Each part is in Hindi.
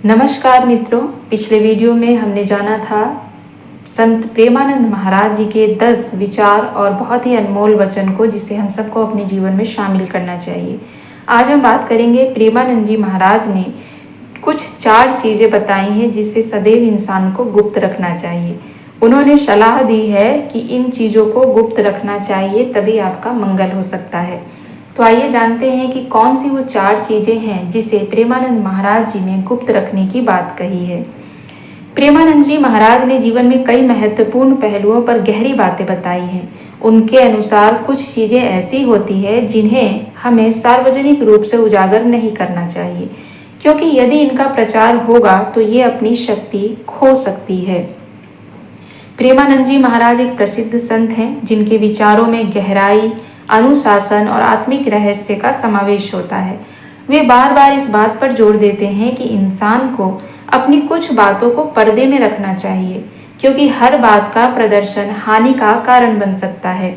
नमस्कार मित्रों, पिछले वीडियो में हमने जाना था संत प्रेमानंद महाराज जी के 10 विचार और बहुत ही अनमोल वचन को, जिसे हम सबको अपने जीवन में शामिल करना चाहिए। आज हम बात करेंगे प्रेमानंद जी महाराज ने कुछ 4 चीज़ें बताई हैं जिससे सदैव इंसान को गुप्त रखना चाहिए। उन्होंने सलाह दी है कि इन चीज़ों को गुप्त रखना चाहिए, तभी आपका मंगल हो सकता है। तो आइए जानते हैं कि कौन सी वो 4 चीज़ें हैं जिसे प्रेमानंद महाराज जी ने गुप्त रखने की बात कही है। प्रेमानंद जी महाराज ने जीवन में कई महत्वपूर्ण पहलुओं पर गहरी बातें बताई हैं। उनके अनुसार कुछ चीज़ें ऐसी होती है जिन्हें हमें सार्वजनिक रूप से उजागर नहीं करना चाहिए, क्योंकि यदि इनका प्रचार होगा तो ये अपनी शक्ति खो सकती है। प्रेमानंद जी महाराज एक प्रसिद्ध संत हैं जिनके विचारों में गहराई, अनुशासन और आत्मिक रहस्य का समावेश होता है। वे बार बार इस बात पर जोर देते हैं कि इंसान को अपनी कुछ बातों को पर्दे में रखना चाहिए, क्योंकि हर बात का प्रदर्शन हानि का कारण बन सकता है।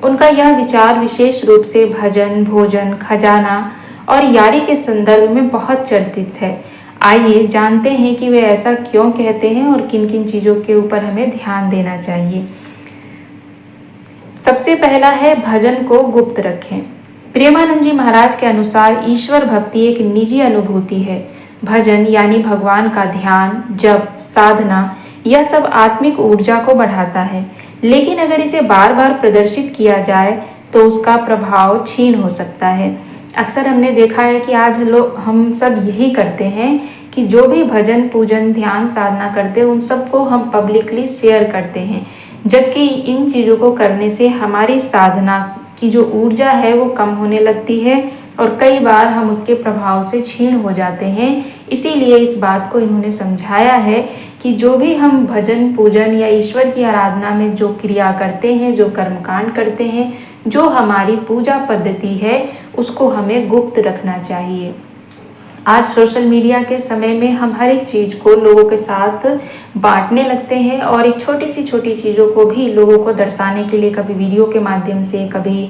उनका यह विचार विशेष रूप से भजन, भोजन, खजाना और यारी के संदर्भ में बहुत चर्चित है। आइए जानते हैं कि वे ऐसा क्यों कहते हैं और किन किन चीज़ों के ऊपर हमें ध्यान देना चाहिए। सबसे पहला है भजन को गुप्त रखें। प्रेमानंद जी महाराज के अनुसार ईश्वर भक्ति एक निजी अनुभूति है। भजन यानी भगवान का ध्यान, जप, साधना, यह सब आत्मिक ऊर्जा को बढ़ाता है, लेकिन अगर इसे बार बार प्रदर्शित किया जाए तो उसका प्रभाव क्षीण हो सकता है। अक्सर हमने देखा है कि आज हम सब यही करते हैं कि जो भी भजन, पूजन, ध्यान, साधना करते हैं उन सबको हम पब्लिकली शेयर करते हैं, जबकि इन चीज़ों को करने से हमारी साधना की जो ऊर्जा है वो कम होने लगती है और कई बार हम उसके प्रभाव से क्षीण हो जाते हैं। इसीलिए इस बात को इन्होंने समझाया है कि जो भी हम भजन, पूजन या ईश्वर की आराधना में जो क्रिया करते हैं, जो कर्मकांड करते हैं, जो हमारी पूजा पद्धति है, उसको हमें गुप्त रखना चाहिए। आज सोशल मीडिया के समय में हम हर एक चीज़ को लोगों के साथ बांटने लगते हैं और एक छोटी चीज़ों को भी लोगों को दर्शाने के लिए कभी वीडियो के माध्यम से, कभी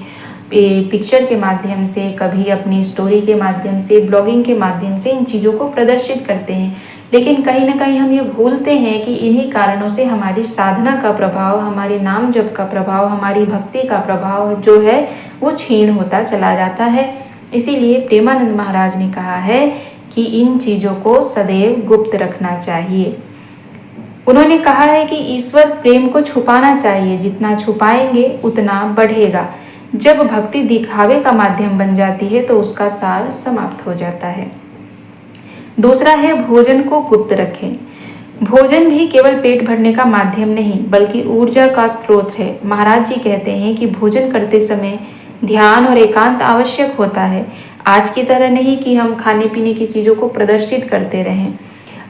पिक्चर के माध्यम से, कभी अपनी स्टोरी के माध्यम से, ब्लॉगिंग के माध्यम से इन चीज़ों को प्रदर्शित करते हैं। लेकिन कहीं ना कहीं हम ये भूलते हैं कि इन्हीं कारणों से हमारी साधना का प्रभाव, हमारे नाम जप का प्रभाव, हमारी भक्ति का प्रभाव जो है वो क्षीण होता चला जाता है। इसीलिए प्रेमानंद महाराज ने कहा है कि इन चीज़ों को सदैव गुप्त रखना चाहिए। उन्होंने कहा है कि ईश्वर प्रेम को छुपाना चाहिए, जितना छुपाएंगे उतना बढ़ेगा। जब भक्ति दिखावे का माध्यम बन जाती है तो उसका सार समाप्त हो जाता है। दूसरा है भोजन को गुप्त रखें। भोजन भी केवल पेट भरने का माध्यम नहीं, बल्कि ऊर्जा का स्रोत है। महाराज जी कहते हैं कि भोजन करते समय ध्यान और एकांत आवश्यक होता है। आज की तरह नहीं कि हम खाने पीने की चीज़ों को प्रदर्शित करते रहें।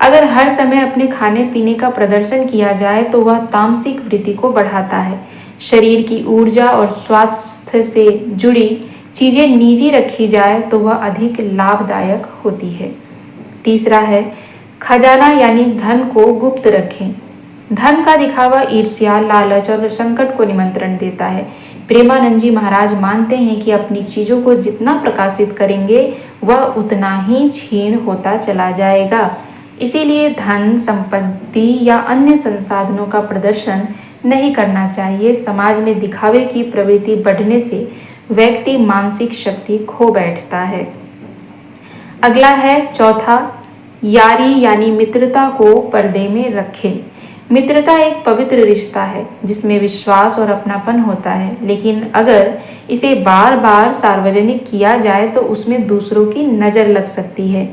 अगर हर समय अपने खाने पीने का प्रदर्शन किया जाए तो वह तामसिक वृत्ति को बढ़ाता है। शरीर की ऊर्जा और स्वास्थ्य से जुड़ी चीज़ें निजी रखी जाए तो वह अधिक लाभदायक होती है। तीसरा है खजाना यानी धन को गुप्त रखें। धन का दिखावा ईर्ष्या, लालच और संकट को निमंत्रण देता है। प्रेमानंद जी महाराज मानते हैं कि अपनी चीज़ों को जितना प्रकाशित करेंगे वह उतना ही क्षीण होता चला जाएगा। इसीलिए धन, संपत्ति या अन्य संसाधनों का प्रदर्शन नहीं करना चाहिए। समाज में दिखावे की प्रवृत्ति बढ़ने से व्यक्ति मानसिक शक्ति खो बैठता है। अगला है चौथा, यारी यानी मित्रता को पर्दे में रखें। मित्रता एक पवित्र रिश्ता है जिसमें विश्वास और अपनापन होता है, लेकिन अगर इसे बार बार सार्वजनिक किया जाए तो उसमें दूसरों की नज़र लग सकती है।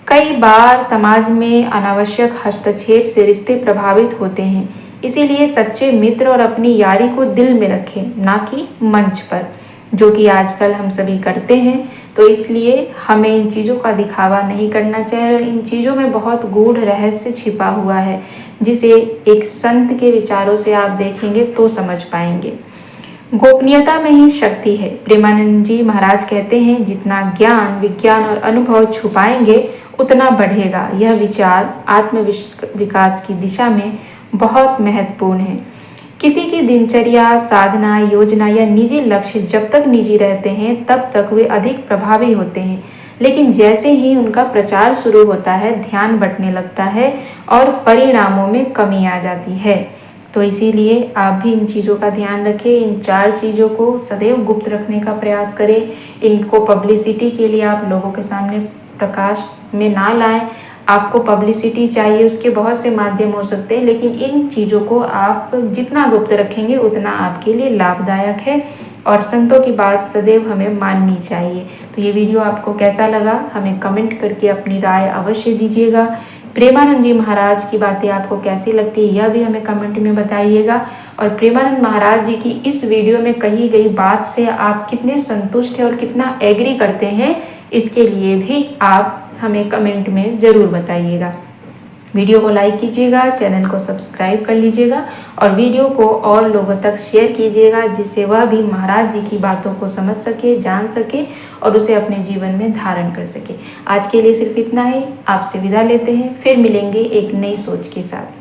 कई बार समाज में अनावश्यक हस्तक्षेप से रिश्ते प्रभावित होते हैं। इसीलिए सच्चे मित्र और अपनी यारी को दिल में रखें, ना कि मंच पर, जो कि आजकल हम सभी करते हैं। तो इसलिए हमें इन चीज़ों का दिखावा नहीं करना चाहिए और इन चीज़ों में बहुत गूढ़ रहस्य छिपा हुआ है, जिसे एक संत के विचारों से आप देखेंगे तो समझ पाएंगे। गोपनीयता में ही शक्ति है। प्रेमानंद जी महाराज कहते हैं, जितना ज्ञान, विज्ञान और अनुभव छुपाएंगे उतना बढ़ेगा। यह विचार आत्म विकास की दिशा में बहुत महत्वपूर्ण है। किसी की दिनचर्या, साधना, योजना या निजी लक्ष्य जब तक निजी रहते हैं तब तक वे अधिक प्रभावी होते हैं। लेकिन जैसे ही उनका प्रचार शुरू होता है ध्यान बंटने लगता है और परिणामों में कमी आ जाती है। तो इसीलिए आप भी इन चीज़ों का ध्यान रखें, इन 4 चीज़ों को सदैव गुप्त रखने का प्रयास करें। इनको पब्लिसिटी के लिए आप लोगों के सामने प्रकाश में ना लाएं। आपको पब्लिसिटी चाहिए, उसके बहुत से माध्यम हो सकते हैं, लेकिन इन चीज़ों को आप जितना गुप्त रखेंगे उतना आपके लिए लाभदायक है और संतों की बात सदैव हमें माननी चाहिए। तो ये वीडियो आपको कैसा लगा हमें कमेंट करके अपनी राय अवश्य दीजिएगा। प्रेमानंद जी महाराज की बातें आपको कैसी लगती है यह भी हमें कमेंट में बताइएगा। और प्रेमानंद महाराज जी की इस वीडियो में कही गई बात से आप कितने संतुष्ट हैं और कितना एग्री करते हैं, इसके लिए भी आप हमें कमेंट में ज़रूर बताइएगा। वीडियो को लाइक कीजिएगा, चैनल को सब्सक्राइब कर लीजिएगा और वीडियो को और लोगों तक शेयर कीजिएगा, जिससे वह भी महाराज जी की बातों को समझ सके, जान सके और उसे अपने जीवन में धारण कर सके। आज के लिए सिर्फ इतना ही। आपसे विदा लेते हैं, फिर मिलेंगे एक नई सोच के साथ।